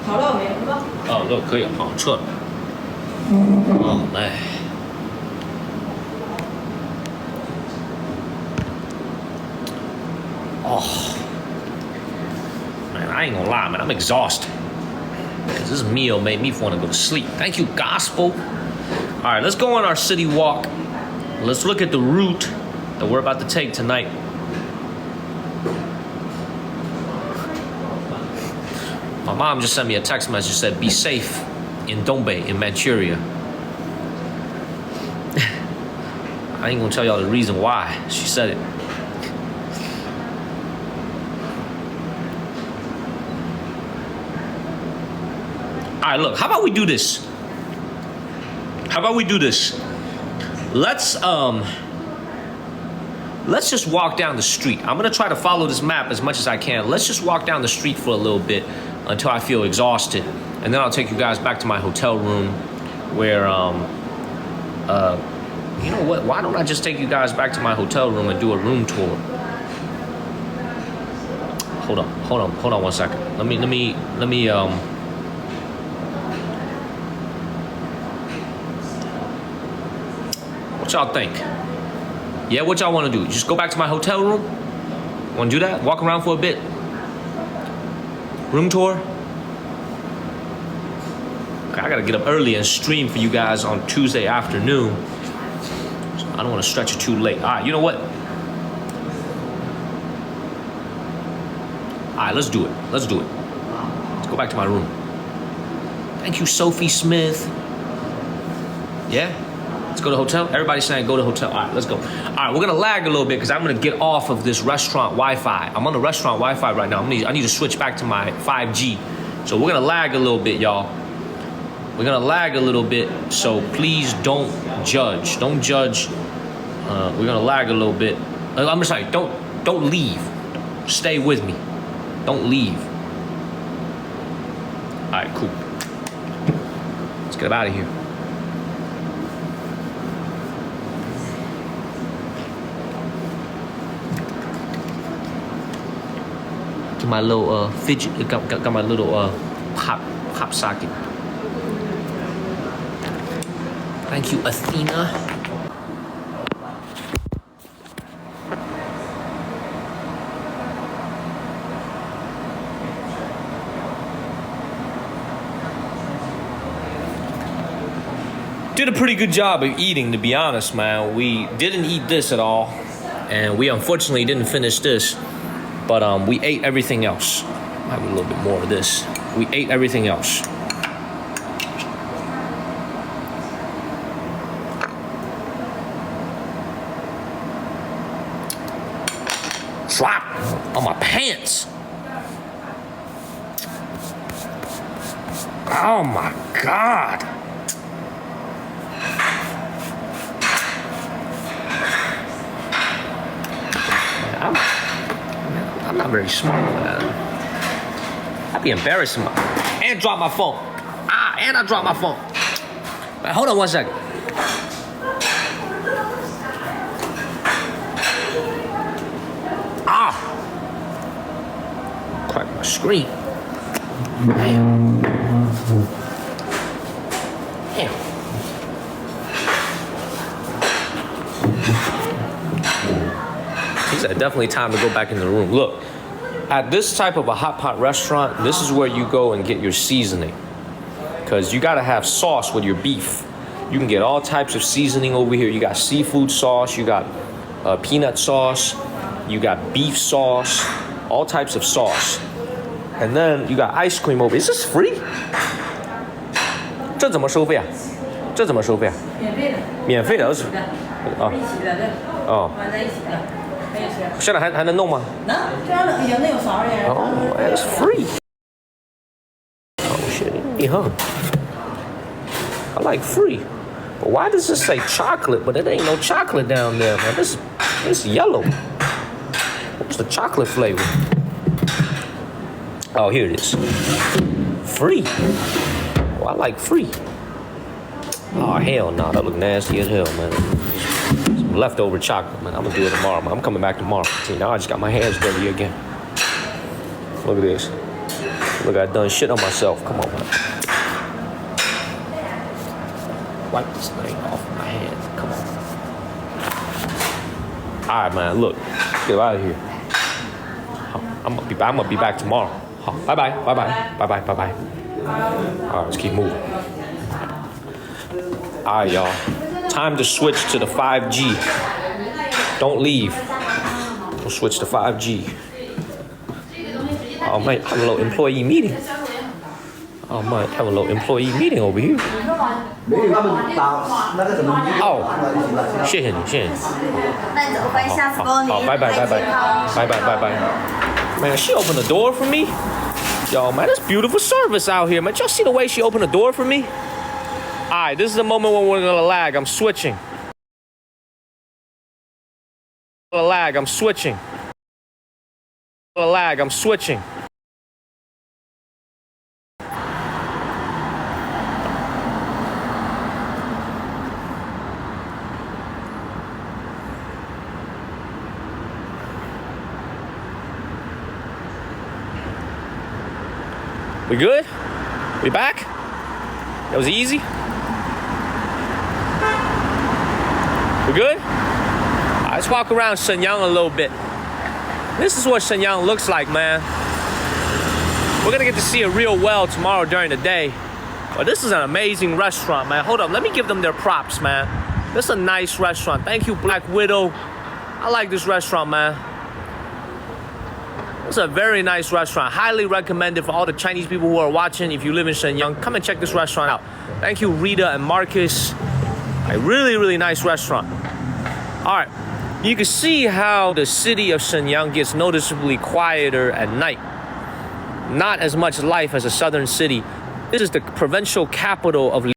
调料没有是吧？哦，都可以，好，撤了。哦，哎。Oh, man, I ain't gonna lie, man, I'm exhausted. Because this meal made me want to go to sleep. Thank you, Gospel. All right, let's go on our city walk. Let's look at the route that we're about to take tonight. My mom just sent me a text message said, "Be safe in Dongbei in Manchuria." I ain't gonna tell y'all the reason why she said it. All right, look, how about we do this? Let's just walk down the street. I'm gonna try to follow this map as much as I can. Let's just walk down the street for a little bit until I feel exhausted, and then I'll take you guys back to my hotel room where you know what? Why don't I just take you guys back to my hotel room and do a room tour? Hold on 1 second. Let me what y'all think? Yeah, what y'all want to do? Just go back to my hotel room? Want to do that? Walk around for a bit? Room tour? Okay, I gotta get up early and stream for you guys on Tuesday afternoon. So I don't want to stretch it too late. All right, you know what? All right, let's do it. Let's go back to my room. Thank you, Sophie Smith. Yeah? Let's go to the hotel. Everybody's saying go to the hotel. All right, let's go. All right, we're gonna lag a little bit because I'm gonna get off of this restaurant Wi-Fi. I'm on the restaurant Wi-Fi right now. I need to switch back to my 5G. So we're gonna lag a little bit, y'all. We're gonna lag a little bit. So please don't judge. Don't judge. We're gonna lag a little bit. I'm sorry. Don't leave. Stay with me. Don't leave. All right, cool. Let's get out of here. My little fidget, got my little pop socket. Thank you, Athena. Did a pretty good job of eating, to be honest, man. We didn't eat this at all, and we unfortunately didn't finish this. But we ate everything else. Might be a little bit more of this. We ate everything else. Drop on my pants. Oh my God. I'm not very smart, man. I'd be embarrassing and drop my phone. And I dropped my phone. Right, hold on 1 second. Crack my screen. Damn. He said, definitely time to go back in the room. Look, at this type of a hot pot restaurant, this is where you go and get your seasoning. Because you got to have sauce with your beef. You can get all types of seasoning over here. You got seafood sauce, you got peanut sauce, you got beef sauce, all types of sauce. And then you got ice cream over. Is this free? 这怎么收费啊？这怎么收费啊？免费的。免费的。一起的，对。哦。放在一起的。现在还能弄吗？能，这样的能有勺呀。Oh, it's free. Oh shit, huh? I like free. But why does this say chocolate? But it ain't no chocolate down there, man. This is yellow. What's the chocolate flavor? Oh, here it is. Free. Oh, I like free. Oh hell no, that look nasty as hell, man. Some leftover chocolate, man. I'm gonna do it tomorrow, man. I'm coming back tomorrow. See, now I just got my hands dirty again. Look at this. Look, I done shit on myself. Come on, man. Wipe this thing off my hands. Come on. All right, man. Look, get out of here. I'm gonna be back tomorrow. Bye bye. All right, let's keep moving. All right, y'all. Time to switch to the 5G. Don't leave. We'll switch to 5G. Oh man, I have a little employee meeting. I might have a little employee meeting over here. 没有他们把那个什么哦，谢谢你，谢谢你。那你怎么办？下次帮你好，拜拜，拜拜，拜拜，拜拜。Man, she opened the door for me. Yo, man, that's beautiful service out here, man. Y'all see the way she opened the door for me? All right, this is the moment when we're gonna lag. I'm switching. Lag. I'm switching. Lag. I'm switching. We good? We back? That was easy? We good? All right, let's walk around Shenyang a little bit. This is what Shenyang looks like, man. We're gonna get to see it real well tomorrow during the day. But this is an amazing restaurant, man. Hold up, let me give them their props, man. This is a nice restaurant. Thank you, Black Widow. I like this restaurant, man. It's a very nice restaurant. Highly recommended for all the Chinese people who are watching. If you live in Shenyang, come and check this restaurant out. Thank you, Rita and Marcus. A really, really nice restaurant. All right, you can see how the city of Shenyang gets noticeably quieter at night. Not as much life as a southern city. This is the provincial capital of